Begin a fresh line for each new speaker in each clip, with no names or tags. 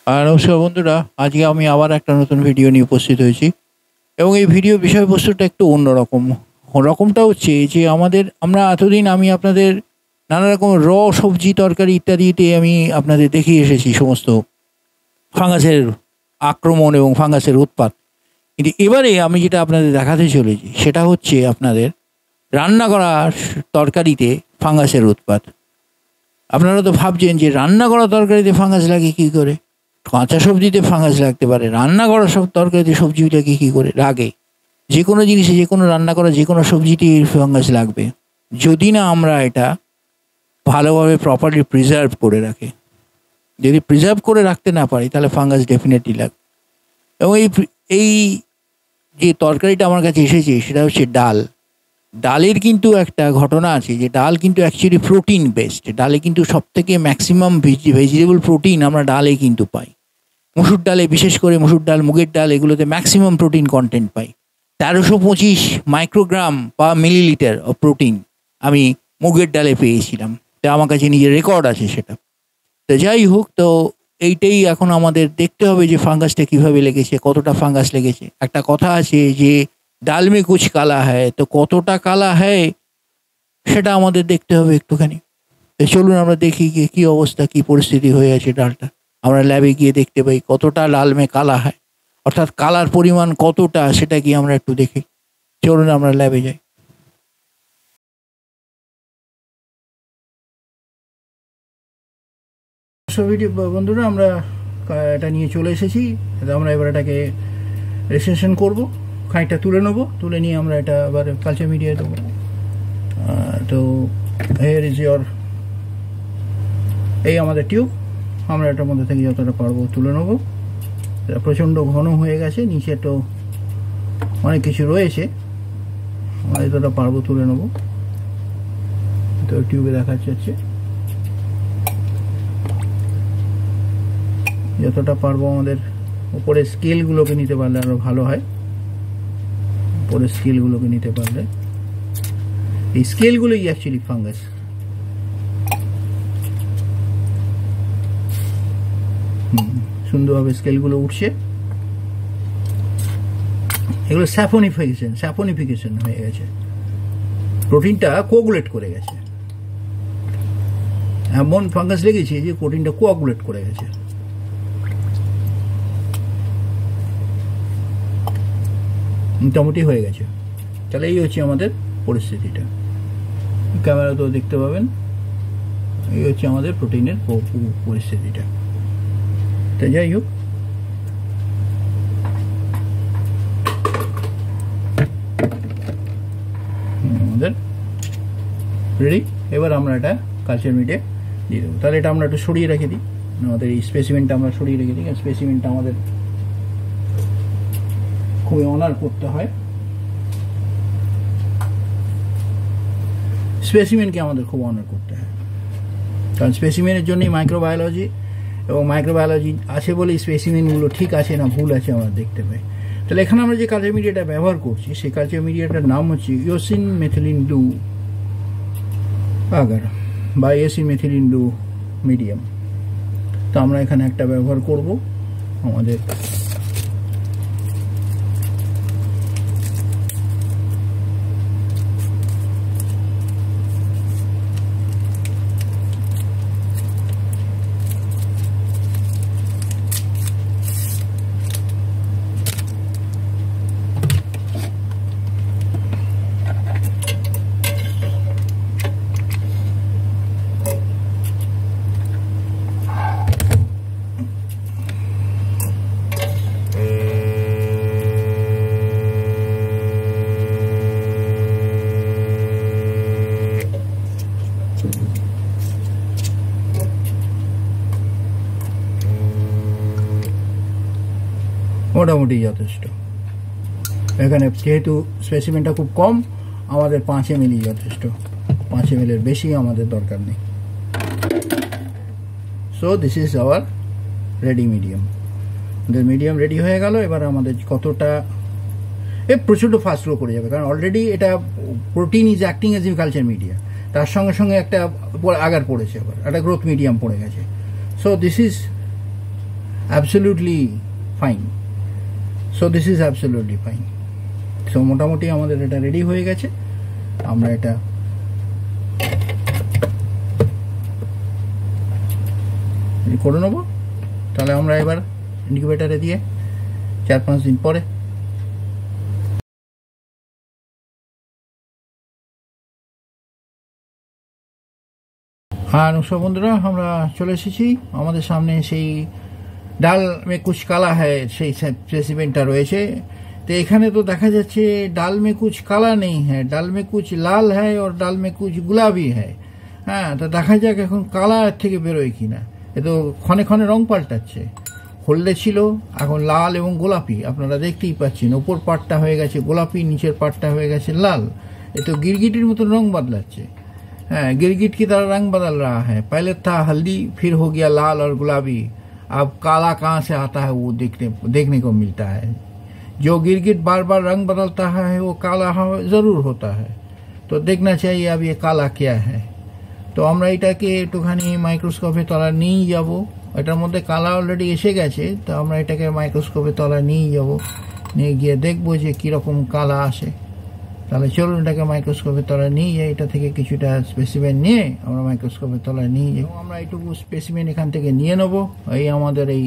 নমস্কার বন্ধুরা, আজকে আমি আবার একটা নতুন ভিডিও নিয়ে উপস্থিত হয়েছি এবং এই ভিডিও বিষয়বস্তুটা একটু অন্যরকম। রকমটা হচ্ছে যে আমরা এতদিন আমি আপনাদের নানা রকম সবজি তরকারি ইত্যাদিতে আমি আপনাদের দেখিয়ে এসেছি সমস্ত ফাঙ্গাসের আক্রমণ এবং ফাঙ্গাসের উৎপাত। কিন্তু এবারে আমি যেটা আপনাদের দেখাতে চলেছি সেটা হচ্ছে আপনাদের রান্না করা তরকারিতে ফাঙ্গাসের উৎপাত। আপনারা তো ভাবছেন যে রান্না করা তরকারিতে ফাঙ্গাস লাগে কী করে, কাঁচা সবজিতে ফাঙ্গাস লাগতে পারে, রান্না করা সব তরকারিতে সবজিটাকে কী করে লাগে? যে কোনো জিনিসে, যে কোনো রান্না করা যে কোনো সবজিতেই ফাঙ্গাস লাগবে যদি না আমরা এটা ভালোভাবে প্রপারলি প্রিজার্ভ করে রাখি। যদি প্রিজার্ভ করে রাখতে না পারি তাহলে ফাঙ্গাস ডেফিনেটলি লাগবে। এবং এই যে তরকারিটা আমার কাছে এসেছে সেটা হচ্ছে ডাল। ডালের কিন্তু একটা ঘটনা আছে যে ডাল কিন্তু অ্যাকচুয়ালি প্রোটিন বেসড। ডালে কিন্তু সবথেকে ম্যাক্সিমাম ভেজিটেবল প্রোটিন আমরা ডালে কিন্তু পাই। মসুর ডালে, বিশেষ করে মসুর ডাল, মুগের ডাল, এগুলোতে ম্যাক্সিমাম প্রোটিন কন্টেন্ট পাই। 1325 মাইক্রোগ্রাম বা মিলিলিটার অফ প্রোটিন আমি মুগের ডালে পেয়েছিলাম। তো আমার কাছে নিজের রেকর্ড আছে সেটা। তো যাই হোক, তো এইটাই এখন আমাদের দেখতে হবে যে ফাঙ্গাসটা কীভাবে লেগেছে, কতটা ফাঙ্গাস লেগেছে। একটা কথা আছে যে ডাল মে কুছ কালা হয়, তো কতটা কালা হয় সেটা আমাদের দেখতে হবে একটুখানি। তো চলুন আমরা দেখি গিয়ে কী অবস্থা, কী পরিস্থিতি হয়ে আছে ডালটা। আমরা ল্যাবে গিয়ে দেখতে পাই কতটা লাল মে কালা হয়, অর্থাৎ কালার পরিমাণ কতটা সেটা কি আমরা একটু দেখি। চলুন আমরা ল্যাবে যাই। বন্ধুরা, আমরা এটা নিয়ে চলে এসেছি। আমরা এবার এটাকে রেজিস্ট্রেশন করবো, খানিকটা তুলে নেবো, তুলে নিয়ে আমরা এটা আবার কালচার মিডিয়ায় দেবো। তো হেয়ার ইজ ইয়োর, এই আমাদের টিউব। আমরা এটার মধ্যে থেকে যতটা পারবো তুলে নেবো। প্রচণ্ড ঘন হয়ে গেছে, নিচে তো অনেক কিছু রয়েছে, আমরা যতটা পারবো তুলে নেবো। তো টিউবে দেখা যাচ্ছে যতটা পারবো আমাদের উপরে স্কেলগুলোকে নিতে পারলে আরও ভালো হয়। উপরে স্কেলগুলোকে নিতে পারলে, এই স্কেলগুলোই অ্যাকচুয়ালি ফাঙ্গাস। সুন্দরভাবে স্কেলগুলো উঠছে, এগুলো স্যাফোনিফিকেশন হয়ে গেছে, প্রোটিনটা কোয়াগুলেট করে গেছে। এমন ফাঙ্গাস লেগেছে যে প্রোটিনটা কোয়াগুলেট করে গেছে। মোটামুটি হয়ে গেছে। তাহলে এই হচ্ছে আমাদের পরিস্থিতিটা, ক্যামেরা তো দেখতে পাবেন। এই হচ্ছে আমাদের প্রোটিনের পরিস্থিতিটা। তো যাই হোক, আমাদের রেডি। এবার আমরা এটা কালচার মিডিয়ায় দিয়ে দেবো। তাহলে এটা আমরা একটু সরিয়ে রেখে দিই, আমাদের এই স্পেসিমেনটা আমরা সরিয়ে রেখে দিই। স্পেসিমেনটা আমাদের খুবই অনার করতে হয়, স্পেসিমেনকে আমাদের খুব অনার করতে হয়, কারণ স্পেসিমেনের জন্যই মাইক্রোবায়োলজি, এবং মাইক্রোবায়োলজি আছে বলেই স্পেসিমেনগুলো ঠিক আছে না ভুল আছে আমরা দেখতে পাই। তাহলে এখানে আমরা যে কালচার মিডিয়াটা ব্যবহার করছি সেই কালচার মিডিয়াটার নাম হচ্ছে ইওসিন মেথিলিন ব্লু আগার বা ইওসিন মেথিলিন ব্লু মিডিয়াম। তো আমরা এখানে একটা ব্যবহার করব আমাদের মোটামুটি যথেষ্ট। এখানে যেহেতু স্পেসিমেনটা খুব কম, আমাদের 5 ml যথেষ্ট, 5 ml এর বেশি আমাদের দরকার নেই। So this is our ready medium. আমাদের মিডিয়াম রেডি হয়ে গেল। এবার আমাদের কতটা, প্রচণ্ড ফাস্ট গ্রো করে যাবে, কারণ অলরেডি এটা protein is acting as a culture media, তার সঙ্গে সঙ্গে একটা আগার পড়েছে, আবার একটা গ্রোথ মিডিয়াম পড়ে গেছে। So this is absolutely fine. So this is absolutely fine. So মোটামুটি আমাদের এটা রেডি হয়ে গেছে। আমরা এটা করে নেব। তাহলে আমরা এবার ইনকিউবেটারে দিয়ে 4-5 দিন পরে নমস্কার বন্ধুরা, আমরা চলে এসেছি। আমাদের সামনে সেই ডাল মে কুচ কালা হ্যায় সেই স্পেসিমেনটা রয়েছে। তো এখানে তো দেখা যাচ্ছে ডাল মে কুচ কালা নেই হ্যাঁ, ডাল মে কুচ লাল হ্যায় আর ডাল মে কুচ গুলাবি হ্যায়। হ্যাঁ, তো দেখা যাক এখন কালা থেকে বেরোয় কিনা। এ তো ক্ষণে ক্ষণে রং পাল্টাচ্ছে। হলদে ছিল, এখন লাল এবং গোলাপি। আপনারা দেখতেই পাচ্ছেন ওপর পাটটা হয়ে গেছে গোলাপি, নিচের পাটটা হয়ে গেছে লাল। এ তো गिरगिटिर মতো रंग बदलाচ্ছে। हाँ, गिरगिट की तरह रंग बदल रहा है। पहले था हल्दी, फिर हो गया लाल और गुलाबी। अब काला कहाँ से आता है वो देखने को मिलता है। जो गिरगिट बार बार रंग बदलता है वो काला जरूर होता है। तो देखना चाहिए अब ये काला क्या है। तो আমরা এটাকে একটুখানি মাইক্রোস্কোপে তলায় নিয়ে যাব। এটার মধ্যে কালা অলরেডি এসে গেছে। তো আমরা এটাকে মাইক্রোস্কোপে তলায় নিয়ে যাব, নিয়ে গিয়ে দেখবো যে কিরকম কালা আসে। তাহলে চলুন এটাকে মাইক্রোস্কোপের তলায় নিয়ে যাই। এটা থেকে কিছুটা স্পেসিমেন নিয়ে আমরা মাইক্রোস্কোপের তলায় নিয়ে যাই। আমরা এইটুকু স্পেসিমেন এখান থেকে নিয়ে নেব। এই আমাদের এই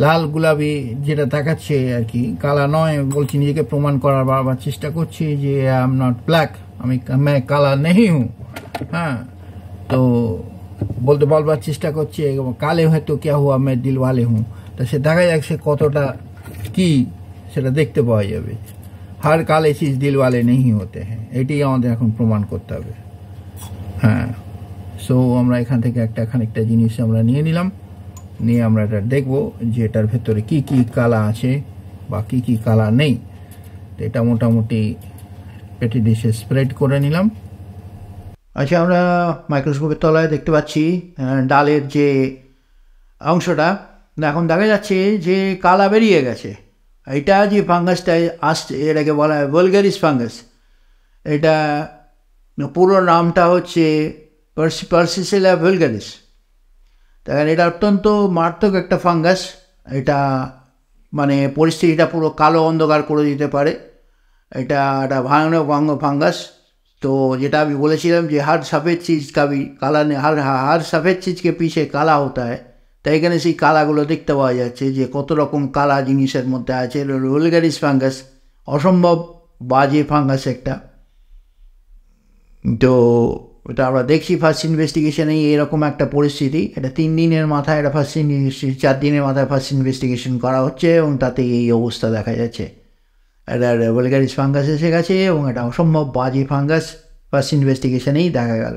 লাল গোলাপি যেটা দেখাচ্ছে আর কি, কালা নয় বলছি, নিজেকে প্রমাণ করার বারবার চেষ্টা করছি যে আই এম নট ব্ল্যাক, मैं काला नहीं हूँ। हाँ, तो বলতে বলবার চেষ্টা করছি কালে হয়তো क्या हुआ मैं दिल वाले हूँ। তো সে দেখা যাক সে কতটা কি সেটা দেখতে পাওয়া যাবে। हर काले चीज दिल वाले नहीं होते हैं, এটি আমাদের এখন প্রমাণ করতে হবে। হ্যাঁ, সো আমরা এখান থেকে একটা খানিকটা জিনিস আমরা নিয়ে নিলাম, নিয়ে আমরা এটা দেখবো যে এটার ভেতরে কি কি কালা আছে বা কি কি কালা নেই। তো এটা মোটামুটি পেটি ডিশে স্প্রেড করে নিলাম। আচ্ছা, আমরা মাইক্রোস্কোপের তলায় দেখতে পাচ্ছি ডালের যে অংশটা, এখন দেখা যাচ্ছে যে কালা বেরিয়ে গেছে। এটা যে ফাঙ্গাসটা আসছে এটাকে বলা হয় ভুলগারিস ফাঙ্গাস। এটা পুরো নামটা হচ্ছে পার্সিসেলা ভুলগারিস। দেখেন, এটা অত্যন্ত মারাত্মক একটা ফাঙ্গাস। এটা মানে পরিস্থিতিটা পুরো কালো অন্ধকার করে দিতে পারে। এটা একটা ভয়ানক ফাঙ্গাস। तो যেটা আমি বলেছিলাম যে हर सफ़ेद चीज़ का भी काला नहीं, हर सफ़ेद चीज़ के पीछे काला होता है। তাই এখানে সেই কালাগুলো দেখতে পাওয়া যাচ্ছে যে কত রকম কালা জিনিসের মধ্যে আছে। ভুলগারিস ফাঙ্গাস অসম্ভব বাজে ফাঙ্গাস একটা। তো এটা আমরা দেখছি ফার্স্ট ইনভেস্টিগেশনে এরকম একটা পরিস্থিতি। এটা 3 দিনের মাথায়, এটা ফার্স্ট 4 দিনের মাথায় ফার্স্ট ইনভেস্টিগেশন করা হচ্ছে এবং তাতে এই অবস্থা দেখা যাচ্ছে। এটা ভুলগারিস ফাঙ্গাস এসে গেছে এবং এটা অসম্ভব বাজে ফাঙ্গাস ফার্স্ট ইনভেস্টিগেশনেই দেখা গেল।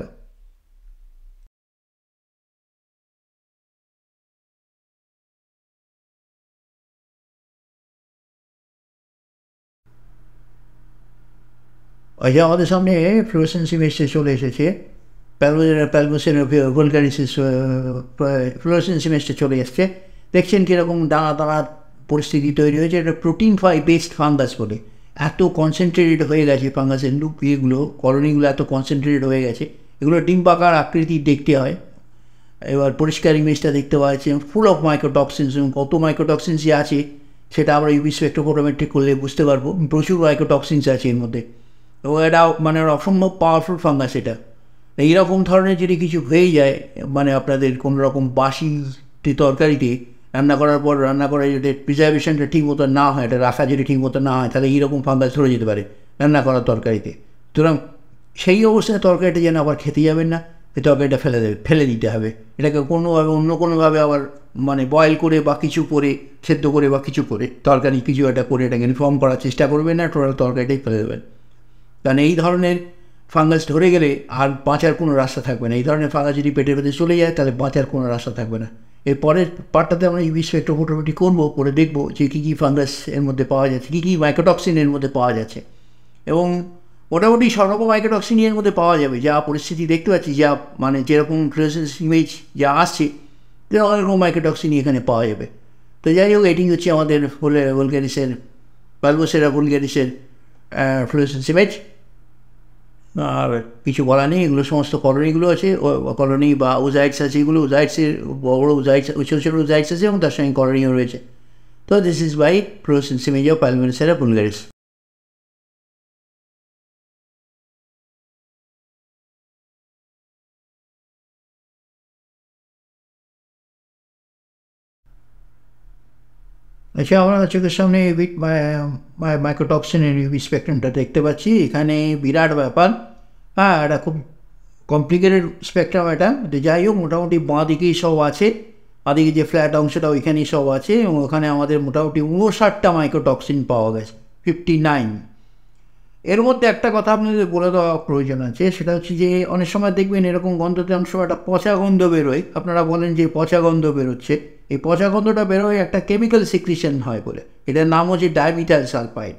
আচ্ছা, আমাদের সামনে ফ্লোরেসেন্স ইমেজটা চলে এসেছে। প্যালমোসের ভুলগারিসের ফ্লোরেসেন্স ইমেজটা চলে এসছে। দেখছেন কীরকম দানা দানা পরিস্থিতি তৈরি হয়েছে। এটা প্রোটিন বেসড ফাঙ্গাস বলে। এত কনসেন্ট্রেটেড হয়ে গেছে ফাঙ্গাসের ইয়েগুলো, কলোনিগুলো এত কনসেন্ট্রেটেড হয়ে গেছে। এগুলো ডিম্বাকার আকৃতি দেখতে হয়। এবার পরিষ্কার ইমেজটা দেখতে পাওয়া যাচ্ছে ফুল অফ মাইক্রোটক্সিনস। এবং কত মাইক্রোটক্সিনস যে আছে সেটা আমরা ইউভি স্পেকট্রোফটোমেট্রি করলে বুঝতে পারবো। প্রচুর মাইক্রোটক্সিনস আছে এর মধ্যে। এবং এটা মানে অসম্ভব পাওয়ারফুল ফাঙ্গাস। এটা এইরকম ধরনের যদি কিছু হয়ে যায়, মানে আপনাদের কোনো রকম বাসি তরকারিতে রান্না করার পর রান্না করে যদি প্রিজার্ভেশনটা ঠিক মতো না হয়, এটা রাখা যদি ঠিক মতো না হয়, তাহলে এইরকম ফাঙ্গাস ধরে যেতে পারে রান্না করার তরকারিতে। সুতরাং সেই অবস্থায় তরকারিটা যেন আবার খেতে যাবেন না, এই তরকারিটা ফেলে দিতে হবে। এটাকে কোনোভাবে অন্য কোনোভাবে আবার মানে বয়েল করে বা কিছু করে, সেদ্ধ করে বা কিছু করে তরকারি কিছু একটা করে এটাকে রিফর্ম করার চেষ্টা করবেন না, টোটাল তরকারিটাই ফেলে দেবেন। কারণ এই ধরনের ফাঙ্গাস ধরে গেলে আর বাঁচার কোনো রাস্তা থাকবে না। এই ধরনের ফাঙ্গাস যদি পেটের ভেতরে চলে যায় তাহলে বাঁচার কোনো রাস্তা থাকবে না। এর পরের পার্টটাতে আমরা ইউভি স্পেকট্রোফটোমেট্রি করবো, করে দেখবো যে কী কী ফাঙ্গাস এর মধ্যে পাওয়া যাচ্ছে, কী কী মাইক্রোটক্সিন এর মধ্যে পাওয়া যাচ্ছে। এবং মোটামুটি সব রকম মাইক্রোটক্সিন এর মধ্যে পাওয়া যাবে। যা পরিস্থিতি দেখতে পাচ্ছি, যা মানে যেরকম ফ্লোরেসেন্স ইমেজ যা আসছে, অনেক রকম মাইক্রোটক্সিন এখানে পাওয়া যাবে। তো যাই হোক, এটি হচ্ছে আমাদের ভুলগারিসের প্যালমোসেরা ভুলগারিসের ফ্লোরেসেন্স ইমেজ।
আর কিছু বলা নেই, এগুলো সমস্ত কলোনিগুলো আছে, কলোনি বা ওজাইটস আছে, এগুলো ওজাইটসের বড় বড় ওজাইটস, ছোটো ছোটো ওজাইটস আছে এবং তার সঙ্গে কলোনিও রয়েছে। তো দিস ইজ বাই প্রোসেনসিমেজিয়া পালমেনসেরা ভুলগারিস। আচ্ছা, আমরা চোখের সামনে মাইক্রোটক্সিনের ইউভি স্পেকট্রামটা দেখতে পাচ্ছি। এখানে বিরাট ব্যাপার, হ্যাঁ, এটা খুব কমপ্লিকেটেড স্পেকট্রাম এটা। যাই হোক, মোটামুটি বাঁ দিকেই সব আছে, বাঁ দিকে যে ফ্ল্যাট অংশটা ওইখানেই সব আছে, এবং ওখানে আমাদের মোটামুটি 59টা মাইক্রোটক্সিন পাওয়া গেছে, 59। এর মধ্যে একটা কথা আপনাদের বলে দেওয়া প্রয়োজন আছে, সেটা হচ্ছে যে অনেক সময় দেখবেন এরকম গন্ধতে অনেক সময় একটা পচা গন্ধ বেরোয়। আপনারা বলেন যে পচা গন্ধ বেরোচ্ছে, এই পচা গন্ধটা বেরোয় একটা কেমিক্যাল সিক্রিশন হয় বলে, এটার নাম হচ্ছে ডাইমিথাইল সালফাইড।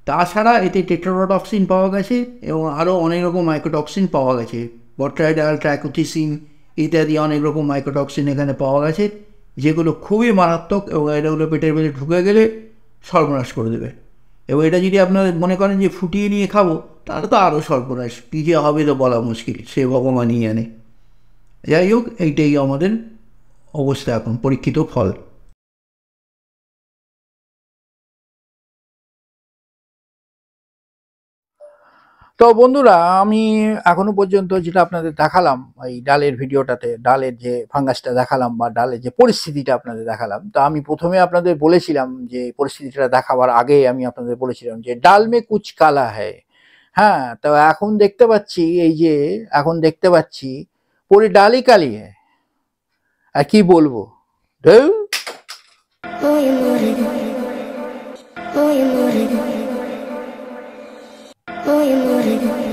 তাছাড়া এতে টেট্রাটক্সিন পাওয়া গেছে এবং আরও অনেক রকম মাইক্রোটক্সিন পাওয়া গেছে, বট্রাইডাল, ট্রাইকোথিসিন ইত্যাদি অনেক রকম মাইক্রোটক্সিন এখানে পাওয়া গেছে, যেগুলো খুবই মারাত্মক এবং এটাগুলো পেটের ভেতরে ঢুকে গেলে সর্বনাশ করে দেবে। এবং এটা যদি আপনারা মনে করেন যে ফুটিয়ে নিয়ে খাবো, তাহলে তো আরও সর্বনাশ, কী যে হবে তো বলা মুশকিল, সে ভগবানই জানে। যাই হোক, এইটাই আমাদের অবস্থা এখন, পরীক্ষিত ফল।
তো বন্ধুরা, আমি এখনো পর্যন্ত যেটা আপনাদের দেখালাম এই ডালের ভিডিওটাতে, ডালের যে ফাঙ্গাসটা দেখালাম বা ডালের যে পরিস্থিতিটা আপনাদের দেখালাম, তো আমি প্রথমে আপনাদের বলেছিলাম যে পরিস্থিতিটা দেখাবার আগে আমি আপনাদের বলেছিলাম যে ডাল মে কুচ কালা হ্যায়। হ্যাঁ, তো এখন দেখতে পাচ্ছি, এই যে এখন দেখতে পাচ্ছি পুরি ডালই কালি হ্যায়। আর কি বলবো, ধুর।
Oh, you